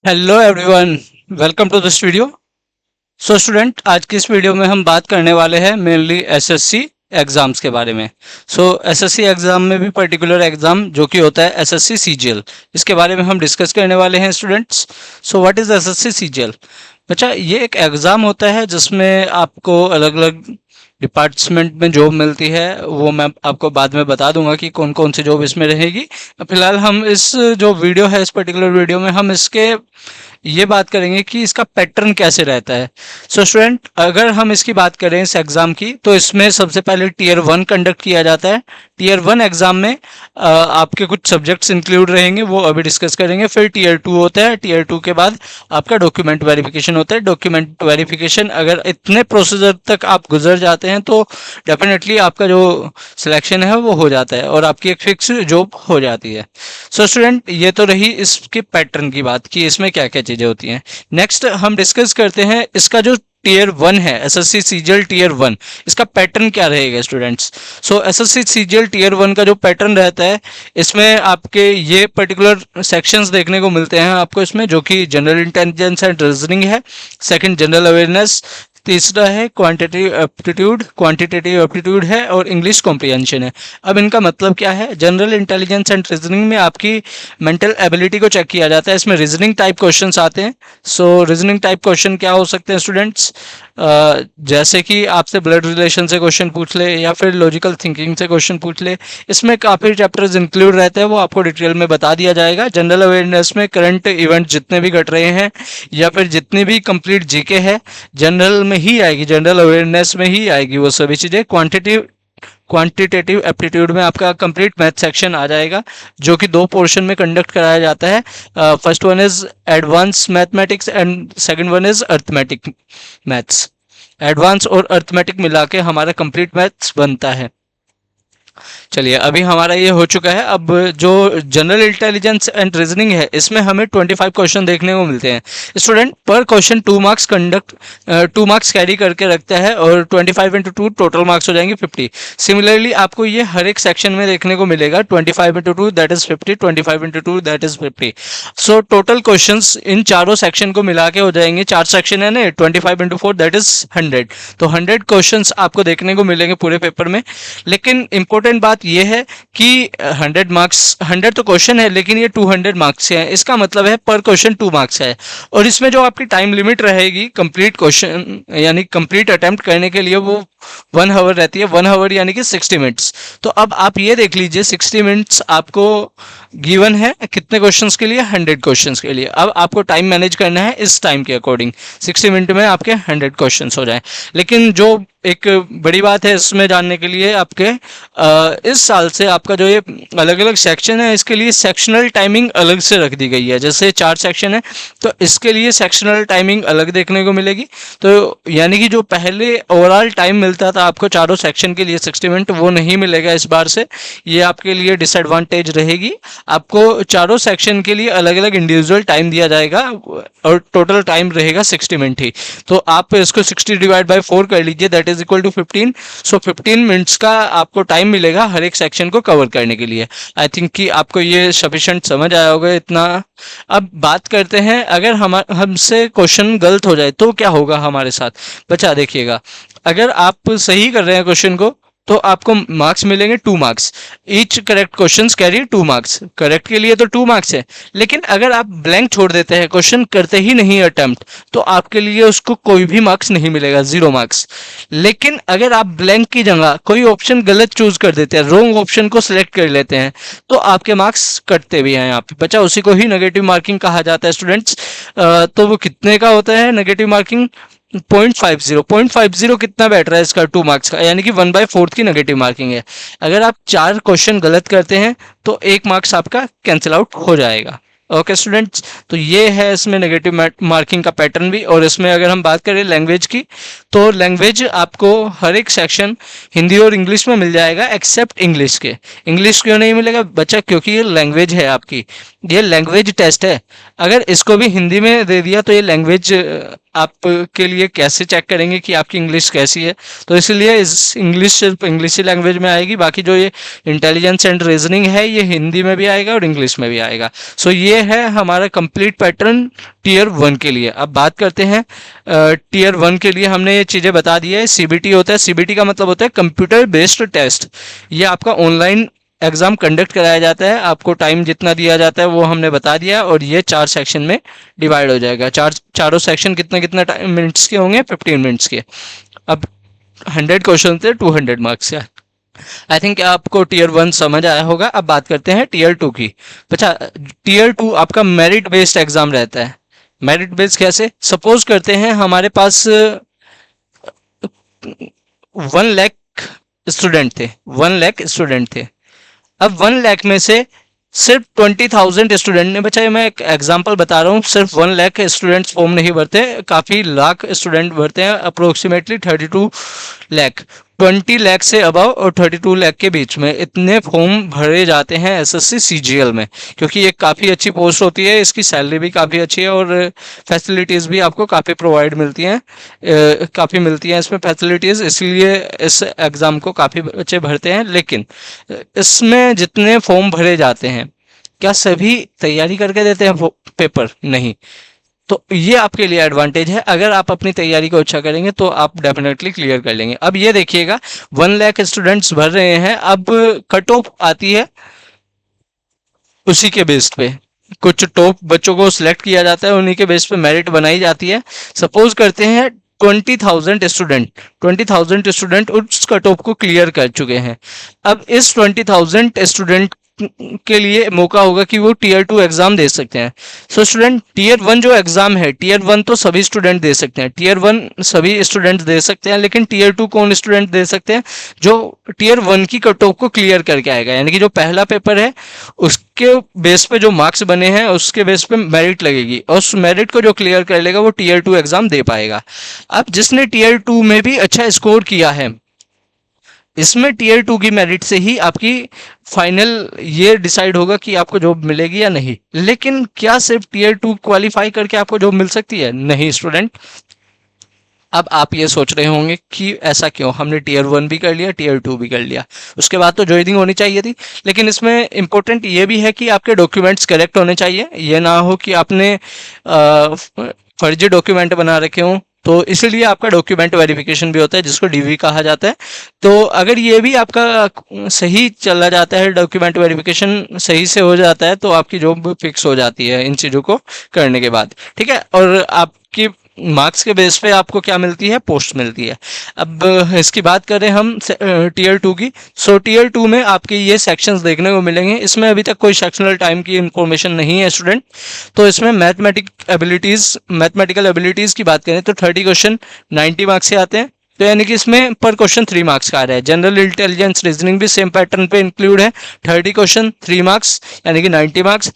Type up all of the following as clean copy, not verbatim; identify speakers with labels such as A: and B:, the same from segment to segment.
A: Hello everyone, welcome to this video. So student, आज की इस वीडियो में हम बात करने वाले हैं मेनली एसएससी एग्जाम्स के बारे में। एसएससी एग्जाम में भी पर्टिकुलर एग्जाम जो कि होता है एसएससी सीजीएल, इसके बारे में हम डिस्कस करने वाले हैं students. So what is SSC CGL? बच्चा, ये एक एग्ज़ाम होता है जिसमें आपको अलग अलग डिपार्टमेंट में जॉब मिलती है। वो मैं आपको बाद में बता दूंगा कि कौन कौन सी जॉब इसमें रहेगी। फिलहाल हम इस जो वीडियो है, इस पर्टिकुलर वीडियो में हम इसके ये बात करेंगे कि इसका पैटर्न कैसे रहता है। स्टूडेंट, अगर हम इसकी बात करें इस एग्ज़ाम की, तो इसमें सबसे पहले टीयर वन कंडक्ट किया जाता है। टीयर वन एग्ज़ाम में आपके कुछ सब्जेक्ट्स इंक्लूड रहेंगे, वो अभी डिस्कस करेंगे। फिर टीयर टू होता है। टीयर टू के बाद आपका डॉक्यूमेंट वेरिफिकेशन होता है। डॉक्यूमेंट वेरिफिकेशन अगर इतने प्रोसीजर तक आप गुजर जाते हैं तो डेफिनेटली आपका जो सिलेक्शन है वो हो जाता है और आपकी एक फिक्स जॉब हो जाती है। स्टूडेंट, ये तो रही इसके पैटर्न की बात कि इसमें क्या क्या चीज़ें होती हैं। नेक्स्ट हम डिस्कस करते हैं इसका जो टीयर वन है, एसएससी सीजीएल टीयर वन, इसका पैटर्न क्या रहेगा students. SSC CGL tier one का जो पैटर्न रहता है, इसमें आपके ये पर्टिकुलर सेक्शंस देखने को मिलते हैं आपको इसमें, जो कि जनरल इंटेलिजेंस एंड रीजनिंग है। Second general awareness. तीसरा है क्वांटिटेटिव एप्टीट्यूड है और इंग्लिश कॉम्प्रिहेंशन है। अब इनका मतलब क्या है? जनरल इंटेलिजेंस एंड रीजनिंग में आपकी मेंटल एबिलिटी को चेक किया जाता है। इसमें रीजनिंग टाइप क्वेश्चंस आते हैं। रीजनिंग टाइप क्वेश्चन क्या हो सकते हैं स्टूडेंट्स? जैसे कि आपसे ब्लड रिलेशन से क्वेश्चन पूछ ले या फिर लॉजिकल थिंकिंग से क्वेश्चन पूछ ले। इसमें काफ़ी चैप्टर्स इंक्लूड रहते हैं, वो आपको डिटेल में बता दिया जाएगा। जनरल अवेयरनेस में करंट इवेंट जितने भी घट रहे हैं या फिर जितनी भी कंप्लीट जीके है, जनरल में ही आएगी, जनरल अवेयरनेस में ही आएगी वो सभी चीज़ें। क्वांटिटेटिव एप्टीट्यूड में आपका कंप्लीट मैथ सेक्शन आ जाएगा, जो कि दो पोर्शन में कंडक्ट कराया जाता है। First one is advance mathematics and second one is arithmetic maths. Advance और अर्थमेटिक मिला के हमारा कंप्लीट मैथ्स बनता है। चलिए, अभी हमारा ये हो चुका है। अब जो जनरल इंटेलिजेंस एंड रीजनिंग है, इसमें हमें 25 क्वेश्चन देखने को मिलते हैं। स्टूडेंट, पर क्वेश्चन 2 मार्क्स कैरी करके रखता है और 25 इंटू टू टोटल मार्क्स हो जाएंगे 50। सिमिलरली आपको ये हर एक सेक्शन में देखने को मिलेगा। 25 into two that is 50, 25 into two that is 50। Total question in चारों सेक्शन को मिला के हो जाएंगे, चार सेक्शन है ना, 25 इंटू फोर दैट इज 100। तो 100 क्वेश्चन आपको देखने को मिलेंगे पूरे पेपर में। लेकिन इंपॉर्टेंट बात यह है कि 100 मार्क्स, 100 तो क्वेश्चन है लेकिन ये 200 मार्क्स से है। इसका मतलब है पर क्वेश्चन 2 मार्क्स है। और इसमें जो आपकी टाइम लिमिट रहेगी कंप्लीट क्वेश्चन यानी कंप्लीट अटेम्प्ट करने के लिए, वो 1 आवर रहती है। 1 आवर यानी कि 60 मिनट्स। तो अब आप ये देख लीजिए, 60 मिनट्स आपको गिवन है कितने क्वेश्चंस के लिए? 100 क्वेश्चंस के लिए। अब आपको टाइम मैनेज करना है इस टाइम के अकॉर्डिंग, 60 मिनट में आपके 100 क्वेश्चंस हो जाए। लेकिन जो एक बड़ी बात है इसमें जानने के लिए, आपके इस साल से आपका जो ये अलग अलग सेक्शन है, इसके लिए सेक्शनल टाइमिंग अलग से रख दी गई है। जैसे 4 सेक्शन है तो इसके लिए सेक्शनल टाइमिंग अलग देखने को मिलेगी। तो यानी कि जो पहले ओवरऑल टाइम मिलता था आपको चारों सेक्शन के लिए 60 मिनट, वो नहीं मिलेगा इस बार से। ये आपके लिए डिसएडवांटेज रहेगी। आपको चारों सेक्शन के लिए अलग अलग इंडिविजुअल टाइम दिया जाएगा और टोटल टाइम रहेगा 60 मिनट ही। तो आप इसको 60 डिवाइड बाई 4 कर लीजिए, that is equal to 15। 15 minutes का आपको टाइम मिलेगा हर एक सेक्शन को कवर करने के लिए। आई थिंक कि आपको ये सफिशिएंट समझ आया होगा इतना। अब बात करते हैं, अगर हमसे क्वेश्चन गलत हो जाए तो क्या होगा हमारे साथ। बच्चा देखिएगा, अगर आप सही कर रहे हैं क्वेश्चन को तो आपको मार्क्स मिलेंगे 2 marks. Each correct question carry 2 marks. Correct के लिए तो 2 मार्क्स है, लेकिन अगर आप ब्लैंक छोड़ देते हैं, क्वेश्चन करते ही नहीं अटेम्प्ट, तो आपके लिए उसको कोई भी मार्क्स नहीं मिलेगा, 0 मार्क्स। लेकिन अगर आप ब्लैंक की जगह कोई ऑप्शन गलत चूज कर देते हैं, रॉन्ग ऑप्शन को सिलेक्ट कर लेते हैं, तो आपके मार्क्स कटते भी हैं यहाँ पे। बच्चा, उसी को ही नेगेटिव मार्किंग कहा जाता है स्टूडेंट्स। तो वो कितने का होता है नेगेटिव मार्किंग? 0.50। 0.50 कितना बैठ रहा है इसका? 2 मार्क्स का, यानी कि 1/4 की नेगेटिव मार्किंग है। अगर आप 4 क्वेश्चन गलत करते हैं तो 1 मार्क्स आपका कैंसिल आउट हो जाएगा। ओके स्टूडेंट्स, तो ये है इसमें नेगेटिव मार्किंग का पैटर्न भी। और इसमें अगर हम बात करें लैंग्वेज की, तो लैंग्वेज आपको हर एक सेक्शन हिंदी और इंग्लिश में मिल जाएगा एक्सेप्ट इंग्लिश के। इंग्लिश क्यों नहीं मिलेगा बच्चा? क्योंकि ये लैंग्वेज है आपकी, ये लैंग्वेज टेस्ट है। अगर इसको भी हिंदी में दे दिया तो ये लैंग्वेज आपके लिए कैसे चेक करेंगे कि आपकी इंग्लिश कैसी है। तो इसलिए इस इंग्लिश सिर्फ इंग्लिश ही लैंग्वेज में आएगी, बाकी जो ये इंटेलिजेंस एंड रीजनिंग है ये हिंदी में भी आएगा और इंग्लिश में भी आएगा। सो ये है हमारा कंप्लीट पैटर्न टीयर 1 के लिए। अब बात करते हैं टीयर 1 के लिए हमने ये चीज़ें बता दी है। सीबीटी होता है, सीबीटी का मतलब होता है कंप्यूटर बेस्ड टेस्ट। ये आपका ऑनलाइन एग्जाम कंडक्ट कराया जाता है, आपको टाइम जितना दिया जाता है वो हमने बता दिया, और ये 4 सेक्शन में डिवाइड हो जाएगा। चारों सेक्शन कितने कितने मिनट्स के होंगे, 15 मिनट्स के। अब 100 क्वेश्चन थे, 200 मार्क्स के। आई थिंक आपको टीयर 1 समझ आया होगा। अब बात करते हैं टीयर 2 की। अच्छा, टीयर 2 आपका मेरिट बेस्ड एग्जाम रहता है। मेरिट बेस्ड कैसे, सपोज करते हैं हमारे पास 1 लाख स्टूडेंट थे, 1 लाख स्टूडेंट थे। अब 1 लाख में से सिर्फ 20,000 स्टूडेंट ने, बच्चा मैं एक एग्जांपल बता रहा हूँ, सिर्फ 1 लाख स्टूडेंट्स फॉर्म नहीं भरते, काफ़ी लाख स्टूडेंट भरते हैं, अप्रोक्सीमेटली 32 लाख। 20 लाख से अबव और 32 लाख के बीच में इतने फॉर्म भरे जाते हैं एसएससी सीजीएल में, क्योंकि ये काफ़ी अच्छी पोस्ट होती है, इसकी सैलरी भी काफ़ी अच्छी है और फैसिलिटीज़ भी आपको काफ़ी प्रोवाइड मिलती हैं, काफ़ी मिलती हैं इसमें फैसिलिटीज़, इसलिए इस एग्ज़ाम को काफ़ी बच्चे भरते हैं। लेकिन इसमें जितने फॉर्म भरे जाते हैं, क्या सभी तैयारी करके देते हैं पेपर? नहीं। तो ये आपके लिए एडवांटेज है, अगर आप अपनी तैयारी को अच्छा करेंगे तो आप डेफिनेटली क्लियर कर लेंगे। अब ये देखिएगा, 1 लाख स्टूडेंट्स भर रहे हैं, अब कट ऑफ आती है उसी के बेस पे, कुछ टॉप बच्चों को सिलेक्ट किया जाता है, उन्हीं के बेस पे मेरिट बनाई जाती है। सपोज करते हैं 20,000 स्टूडेंट उस कट ऑफ को क्लियर कर चुके हैं। अब इस 20,000 स्टूडेंट के लिए मौका होगा कि वो टीयर 2 एग्जाम दे सकते हैं। सो स्टूडेंट, टीयर 1 जो एग्जाम है, टीयर 1 तो सभी स्टूडेंट दे सकते हैं, टीयर 1 सभी स्टूडेंट दे सकते हैं, लेकिन टीयर 2 कौन स्टूडेंट दे सकते हैं? जो टीयर 1 की कट ऑफ को क्लियर करके आएगा, यानी कि जो पहला पेपर है उसके बेस पे जो मार्क्स बने हैं उसके बेस पे मेरिट लगेगी, और उस मेरिट को जो क्लियर कर लेगा वो टीयर 2 एग्जाम दे पाएगा। अब जिसने टीयर 2 में भी अच्छा स्कोर किया है, इसमें टीयर 2 की मेरिट से ही आपकी फाइनल ये डिसाइड होगा कि आपको जॉब मिलेगी या नहीं। लेकिन क्या सिर्फ टीयर 2 क्वालिफाई करके आपको जॉब मिल सकती है? नहीं स्टूडेंट। अब आप ये सोच रहे होंगे कि ऐसा क्यों, हमने टीयर 1 भी कर लिया, टीयर 2 भी कर लिया, उसके बाद तो ज्वाइनिंग होनी चाहिए थी। लेकिन इसमें इंपॉर्टेंट ये भी है कि आपके डॉक्यूमेंट्स करेक्ट होने चाहिए, ये ना हो कि आपने फर्जी डॉक्यूमेंट बना रखे हों, तो इसलिए आपका डॉक्यूमेंट वेरिफिकेशन भी होता है, जिसको डीवी कहा जाता है। तो अगर ये भी आपका सही चला जाता है, डॉक्यूमेंट वेरिफिकेशन सही से हो जाता है, तो आपकी जॉब फिक्स हो जाती है इन चीज़ों को करने के बाद, ठीक है। और आपकी मार्क्स के बेस पे आपको क्या मिलती है? पोस्ट मिलती है। अब इसकी बात करें हम टीयर 2 की। सो टीयर 2 में आपके ये सेक्शंस देखने को मिलेंगे, इसमें अभी तक कोई सेक्शनल टाइम की इंफॉर्मेशन नहीं है स्टूडेंट। तो इसमें मैथमेटिकल एबिलिटीज़ की बात करें तो 30 क्वेश्चन 90 मार्क्स से आते हैं, तो यानी कि इसमें पर क्वेश्चन 3 मार्क्स का आ रहा है। जनरल इंटेलिजेंस रीजनिंग भी सेम पैटर्न पे इंक्लूड है, 30 क्वेश्चन 3 मार्क्स यानी कि 90 मार्क्स।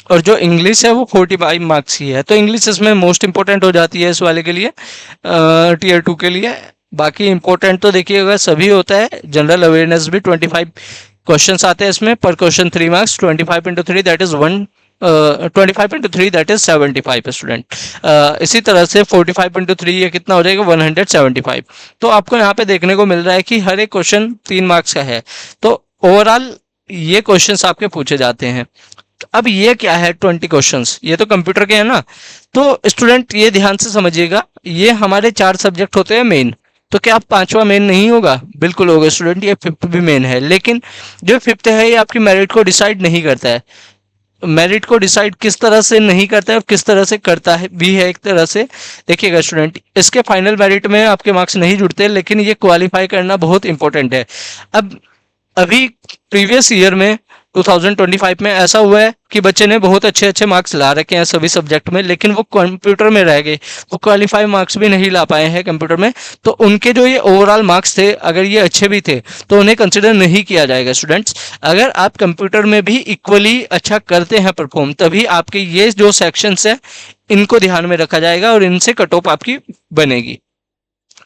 A: और जो इंग्लिश है वो 45 मार्क्स की है, तो इंग्लिश इसमें मोस्ट इंपॉर्टेंट हो जाती है इस वाले के लिए, टीयर 2 के लिए। बाकी इंपॉर्टेंट तो देखिएगा सभी होता है। जनरल अवेयरनेस भी 25 क्वेश्चंस आते हैं इसमें, पर question 3 marks, 25 into 3 that is 25 into 3 that is 75 student. इसी तरह से 45 इंटू 3 ये कितना हो जाएगा? 175। तो आपको यहाँ पे देखने को मिल रहा है कि हर एक क्वेश्चन 3 मार्क्स का है, तो ओवरऑल ये क्वेश्चंस आपके पूछे जाते हैं। अब ये क्या है 20 क्वेश्चंस, ये तो कंप्यूटर के हैं ना। तो स्टूडेंट ये ध्यान से समझिएगा, ये हमारे 4 सब्जेक्ट होते हैं मेन, तो क्या आप 5वां मेन नहीं होगा? बिल्कुल होगा स्टूडेंट, ये 5th भी मेन है। लेकिन जो 5th है ये आपकी मेरिट को डिसाइड नहीं करता है। मेरिट को डिसाइड किस तरह से नहीं करता है और किस तरह से करता है भी है एक तरह से। देखिएगा स्टूडेंट, इसके फाइनल मेरिट में आपके मार्क्स नहीं जुड़ते, लेकिन ये क्वालिफाई करना बहुत इंपॉर्टेंट है। अब अभी प्रीवियस ईयर में 2025 में ऐसा हुआ है कि बच्चे ने बहुत अच्छे अच्छे मार्क्स ला रखे हैं सभी सब्जेक्ट में, लेकिन वो कंप्यूटर में रह गए, वो क्वालिफाई मार्क्स भी नहीं ला पाए हैं कंप्यूटर में। तो उनके जो ये ओवरऑल मार्क्स थे, अगर ये अच्छे भी थे तो उन्हें कंसिडर नहीं किया जाएगा स्टूडेंट्स। अगर आप कंप्यूटर में भी इक्वली अच्छा करते हैं परफॉर्म, तभी आपके ये जो सेक्शंस है इनको ध्यान में रखा जाएगा और इनसे कट ऑफ आपकी बनेगी।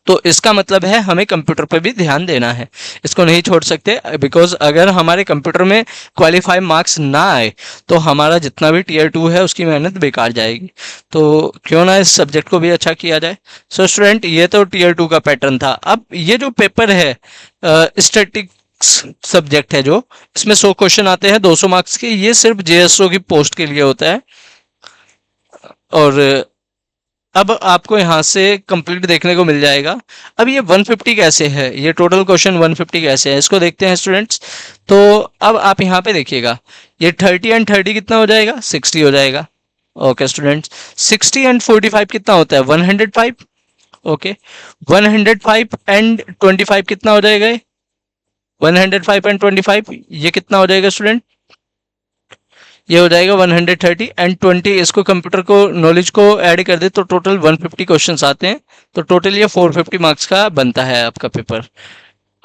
A: तो इसका मतलब है हमें कंप्यूटर पर भी ध्यान देना है, इसको नहीं छोड़ सकते। बिकॉज अगर हमारे कंप्यूटर में क्वालिफाई मार्क्स ना आए तो हमारा जितना भी टीयर 2 है उसकी मेहनत बेकार जाएगी। तो क्यों ना इस सब्जेक्ट को भी अच्छा किया जाए। सो स्टूडेंट, ये तो टीयर 2 का पैटर्न था। अब ये जो पेपर है स्टैटिक्स सब्जेक्ट है, जो इसमें 100 क्वेश्चन आते हैं 200 मार्क्स के, ये सिर्फ जेएसओ की पोस्ट के लिए होता है। और अब आपको यहाँ से कंप्लीट देखने को मिल जाएगा। अब ये 150 कैसे है, ये टोटल क्वेश्चन 150 कैसे है, इसको देखते हैं स्टूडेंट्स। तो अब आप यहाँ पे देखिएगा, ये 30 एंड 30 कितना हो जाएगा, 60 हो जाएगा। ओके स्टूडेंट्स, 60 एंड 45 कितना होता है, 105। ओके, 105 एंड 25 कितना हो जाएगा, 105 एंड 25 ये कितना हो जाएगा स्टूडेंट, ये हो जाएगा 130 एंड 20, इसको कंप्यूटर को नॉलेज को ऐड कर दे तो टोटल 150 क्वेश्चंस आते हैं। तो टोटल ये 450 मार्क्स का बनता है आपका पेपर।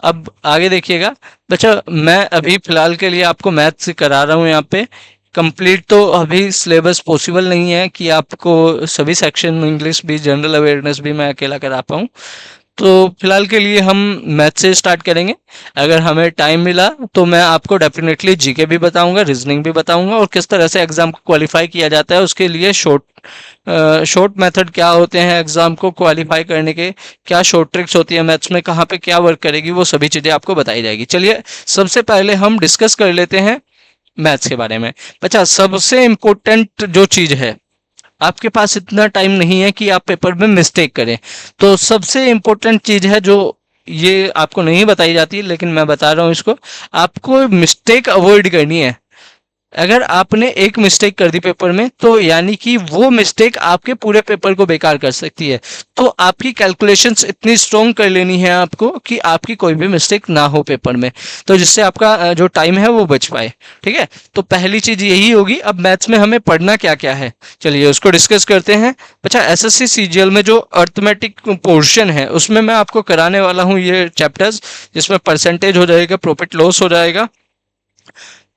A: अब आगे देखिएगा बच्चा, मैं अभी फिलहाल के लिए आपको मैथ्स करा रहा हूँ यहाँ पे। कंप्लीट तो अभी सिलेबस पॉसिबल नहीं है कि आपको सभी सेक्शन, इंग्लिश भी, जनरल अवेयरनेस भी मैं अकेला करा पाऊँ। तो फिलहाल के लिए हम मैथ से स्टार्ट करेंगे। अगर हमें टाइम मिला तो मैं आपको डेफिनेटली जीके भी बताऊंगा, रीजनिंग भी बताऊंगा, और किस तरह से एग्जाम को क्वालिफाई किया जाता है, उसके लिए शॉर्ट मेथड क्या होते हैं एग्जाम को क्वालिफाई करने के, क्या शॉर्ट ट्रिक्स होती है मैथ्स में, कहाँ पे क्या वर्क करेगी, वो सभी चीज़ें आपको बताई जाएगी। चलिए सबसे पहले हम डिस्कस कर लेते हैं मैथ्स के बारे में। बच्चा, सबसे इम्पोर्टेंट जो चीज़ है, आपके पास इतना टाइम नहीं है कि आप पेपर में मिस्टेक करें। तो सबसे इम्पोर्टेंट चीज़ है जो ये आपको नहीं बताई जाती, लेकिन मैं बता रहा हूँ इसको, आपको मिस्टेक अवॉइड करनी है। अगर आपने एक मिस्टेक कर दी पेपर में तो यानी कि वो मिस्टेक आपके पूरे पेपर को बेकार कर सकती है। तो आपकी कैलकुलेशंस इतनी स्ट्रॉन्ग कर लेनी है आपको कि आपकी कोई भी मिस्टेक ना हो पेपर में, तो जिससे आपका जो टाइम है वो बच पाए। ठीक है, तो पहली चीज यही होगी। अब मैथ्स में हमें पढ़ना क्या क्या है, चलिए उसको डिस्कस करते हैं। अच्छा, एसएससी सीजीएल में जो अर्थमेटिक पोर्शन है उसमें मैं आपको कराने वाला हूँ ये चैप्टर्स, जिसमें परसेंटेज हो जाएगा, प्रॉफिट लॉस हो जाएगा,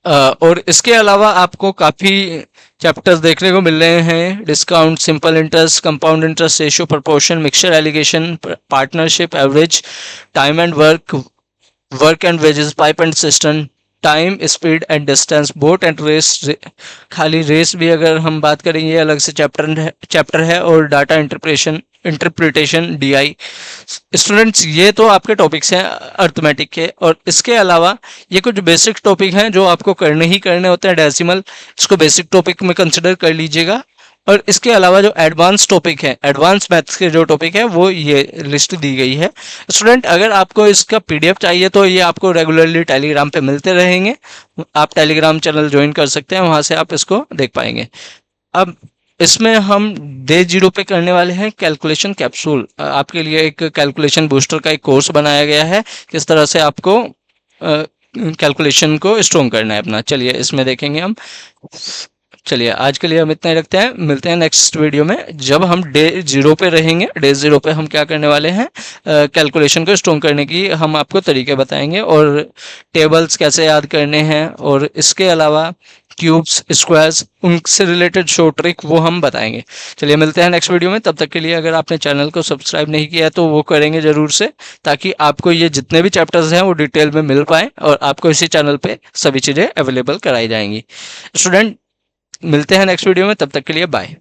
A: और इसके अलावा आपको काफ़ी चैप्टर्स देखने को मिल रहे हैं। Discount, simple interest, compound interest, ratio, proportion, mixture alligation, partnership, average, time and work, work and wages, pipe and cistern, time, speed and distance, boat and race. खाली रेस भी अगर हम बात करें ये अलग से चैप्टर है, और डाटा इंटरप्रिटेशन डीआई। स्टूडेंट्स, ये तो आपके टॉपिक्स हैं अर्थमेटिक के, और इसके अलावा ये कुछ बेसिक टॉपिक हैं जो आपको करने ही करने होते हैं। डेसिमल, इसको बेसिक टॉपिक में कंसिडर कर लीजिएगा। और इसके अलावा जो एडवांस टॉपिक है, एडवांस मैथ्स के जो टॉपिक है, वो ये लिस्ट दी गई है। स्टूडेंट, अगर आपको इसका पीडीएफ चाहिए तो ये आपको रेगुलरली टेलीग्राम पे मिलते रहेंगे। आप टेलीग्राम चैनल ज्वाइन कर सकते हैं, वहाँ से आप इसको देख पाएंगे। अब इसमें हम डे 0 पे करने वाले हैं कैलकुलेशन कैप्सूल। आपके लिए एक कैलकुलेशन बूस्टर का एक कोर्स बनाया गया है, किस तरह से आपको कैलकुलेशन को स्ट्रॉन्ग करना है अपना। चलिए इसमें देखेंगे हम। चलिए आज के लिए हम इतना ही रखते हैं, मिलते हैं नेक्स्ट वीडियो में जब हम डे 0 पे रहेंगे। डे 0 पे हम क्या करने वाले हैं, कैलकुलेशन को स्ट्रॉन्ग करने की हम आपको तरीके बताएंगे, और टेबल्स कैसे याद करने हैं, और इसके अलावा क्यूब्स, स्क्वायर्स, उनसे रिलेटेड शॉर्ट ट्रिक वो हम बताएंगे। चलिए मिलते हैं नेक्स्ट वीडियो में। तब तक के लिए अगर आपने चैनल को सब्सक्राइब नहीं किया है तो वो करेंगे ज़रूर से, ताकि आपको ये जितने भी चैप्टर्स हैं वो डिटेल में मिल पाए, और आपको इसी चैनल पे सभी चीज़ें अवेलेबल कराई जाएंगी। स्टूडेंट, मिलते हैं नेक्स्ट वीडियो में, तब तक के लिए बाय।